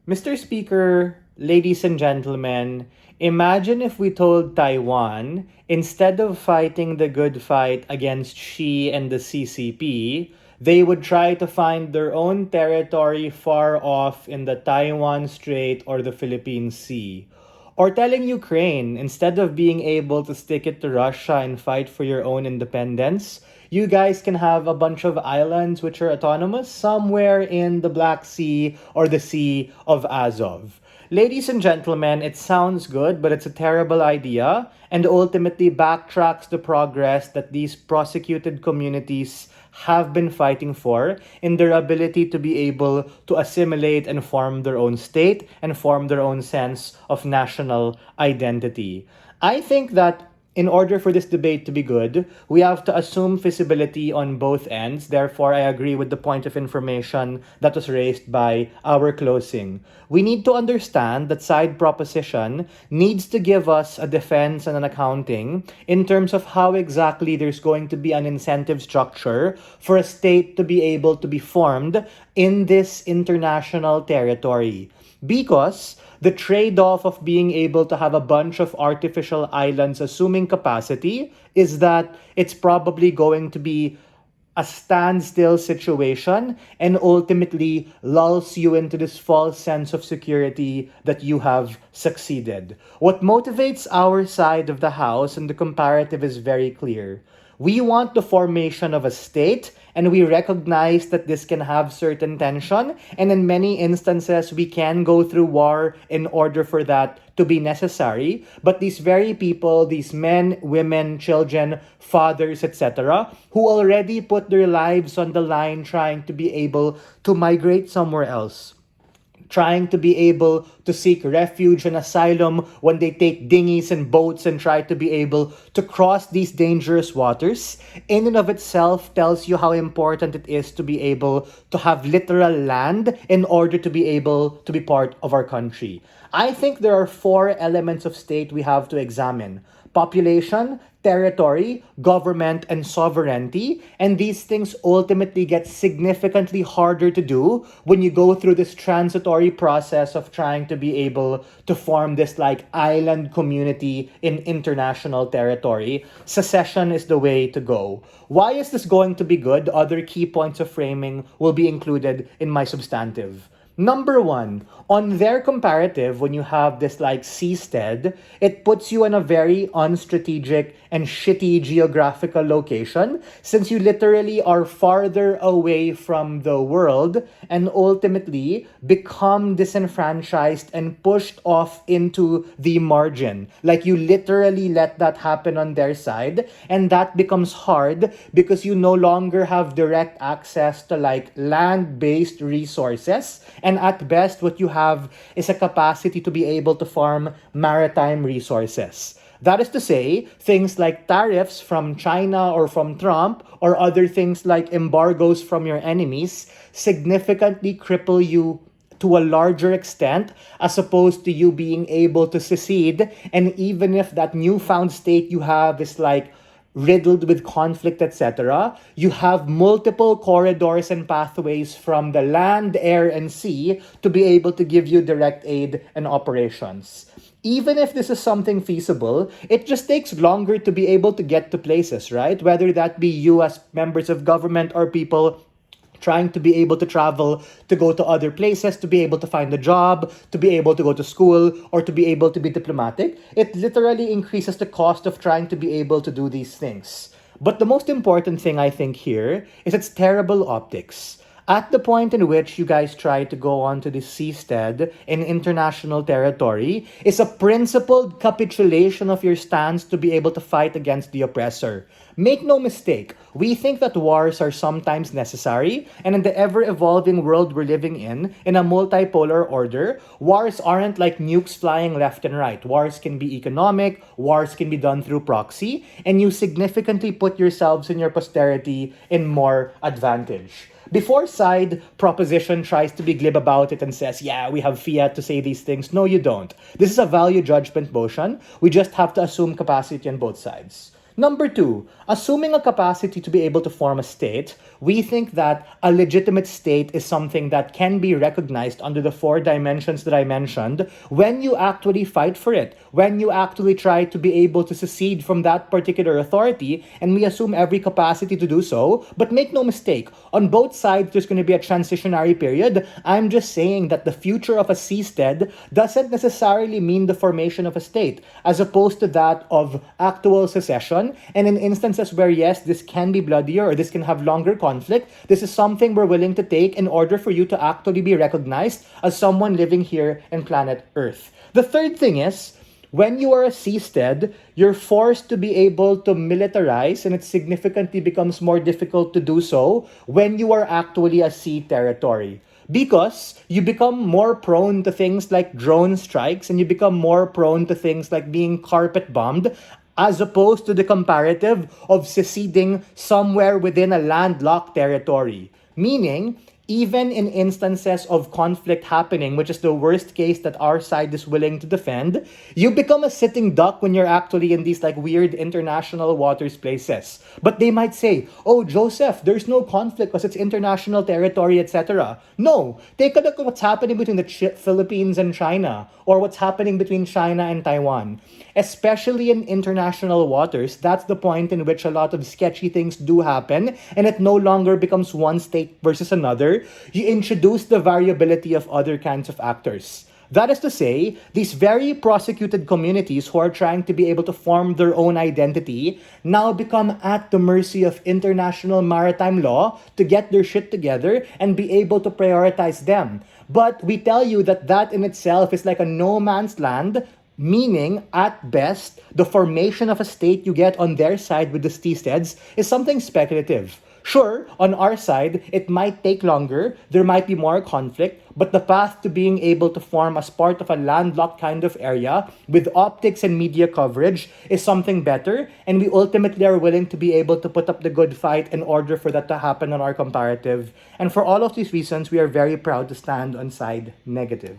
Mr. Speaker, ladies and gentlemen, imagine if we told Taiwan, instead of fighting the good fight against Xi and the CCP, they would try to find their own territory far off in the Taiwan Strait or the Philippine Sea. Or telling Ukraine, instead of being able to stick it to Russia and fight for your own independence, you guys can have a bunch of islands which are autonomous somewhere in the Black Sea or the Sea of Azov. Ladies and gentlemen, it sounds good, but it's a terrible idea and ultimately backtracks the progress that these prosecuted communities have been fighting for in their ability to be able to assimilate and form their own state and form their own sense of national identity. I think that in order for this debate to be good, we have to assume feasibility on both ends. Therefore, I agree with the point of information that was raised by our closing. We need to understand that side proposition needs to give us a defense and an accounting in terms of how exactly there's going to be an incentive structure for a state to be able to be formed in this international territory. Because the trade-off of being able to have a bunch of artificial islands assuming capacity is that it's probably going to be a standstill situation and ultimately lulls you into this false sense of security that you have succeeded. What motivates our side of the house and the comparative is very clear. We want the formation of a state, and we recognize that this can have certain tension, and in many instances, we can go through war in order for that to be necessary. But these very people, these men, women, children, fathers, etc., who already put their lives on the line trying to be able to migrate somewhere else, trying to be able to seek refuge and asylum when they take dinghies and boats and try to be able to cross these dangerous waters, in and of itself tells you how important it is to be able to have literal land in order to be able to be part of our country. I think there are four elements of state we have to examine: population, territory, government, and sovereignty. And these things ultimately get significantly harder to do when you go through this transitory process of trying to be able to form this like island community in international territory. Secession is the way to go. Why is this going to be good? Other key points of framing will be included in my substantive. Number one, on their comparative, when you have this like seastead, it puts you in a very unstrategic and shitty geographical location since you literally are farther away from the world and ultimately become disenfranchised and pushed off into the margin. Like you literally let that happen on their side, and that becomes hard because you no longer have direct access to like land-based resources. And at best, what you have is a capacity to be able to farm maritime resources. That is to say, things like tariffs from China or from Trump or other things like embargoes from your enemies significantly cripple you to a larger extent as opposed to you being able to secede. And even if that newfound state you have is like riddled with conflict, etc., you have multiple corridors and pathways from the land, air, and sea to be able to give you direct aid and operations. Even if this is something feasible, it just takes longer to be able to get to places, right? Whether that be you as members of government or people trying to be able to travel, to go to other places, to be able to find a job, to be able to go to school, or to be able to be diplomatic. It literally increases the cost of trying to be able to do these things. But the most important thing I think here is it's terrible optics. At the point in which you guys try to go onto the seastead in international territory is a principled capitulation of your stance to be able to fight against the oppressor. Make no mistake, we think that wars are sometimes necessary, and in the ever-evolving world we're living in a multipolar order, wars aren't like nukes flying left and right. Wars can be economic, wars can be done through proxy, and you significantly put yourselves and your posterity in more advantage. Before side proposition tries to be glib about it and says, yeah, we have fiat to say these things. No, you don't. This is a value judgment motion. We just have to assume capacity on both sides. Number two, assuming a capacity to be able to form a state, we think that a legitimate state is something that can be recognized under the four dimensions that I mentioned when you actually fight for it, when you actually try to be able to secede from that particular authority, and we assume every capacity to do so. But make no mistake, on both sides there's going to be a transitionary period. I'm just saying that the future of a seastead doesn't necessarily mean the formation of a state, as opposed to that of actual secession. And in instances where, yes, this can be bloodier or this can have longer conflict, this is something we're willing to take in order for you to actually be recognized as someone living here in planet Earth. The third thing is, when you are a seastead, you're forced to be able to militarize, and it significantly becomes more difficult to do so when you are actually a sea territory. Because you become more prone to things like drone strikes, and you become more prone to things like being carpet bombed, as opposed to the comparative of seceding somewhere within a landlocked territory. Meaning, even in instances of conflict happening, which is the worst case that our side is willing to defend, you become a sitting duck when you're actually in these like weird international waters places. But they might say, oh, Joseph, there's no conflict because it's international territory, etc. No, take a look at what's happening between the Philippines and China, or what's happening between China and Taiwan. Especially in international waters, that's the point in which a lot of sketchy things do happen, and it no longer becomes one state versus another. You introduce the variability of other kinds of actors. That is to say, these very prosecuted communities who are trying to be able to form their own identity now become at the mercy of international maritime law to get their shit together and be able to prioritize them. But we tell you that that in itself is like a no man's land, meaning, at best, the formation of a state you get on their side with the seasteads is something speculative. Sure, on our side, it might take longer, there might be more conflict, but the path to being able to form as part of a landlocked kind of area with optics and media coverage is something better, and we ultimately are willing to be able to put up the good fight in order for that to happen on our comparative. And for all of these reasons, we are very proud to stand on side negative.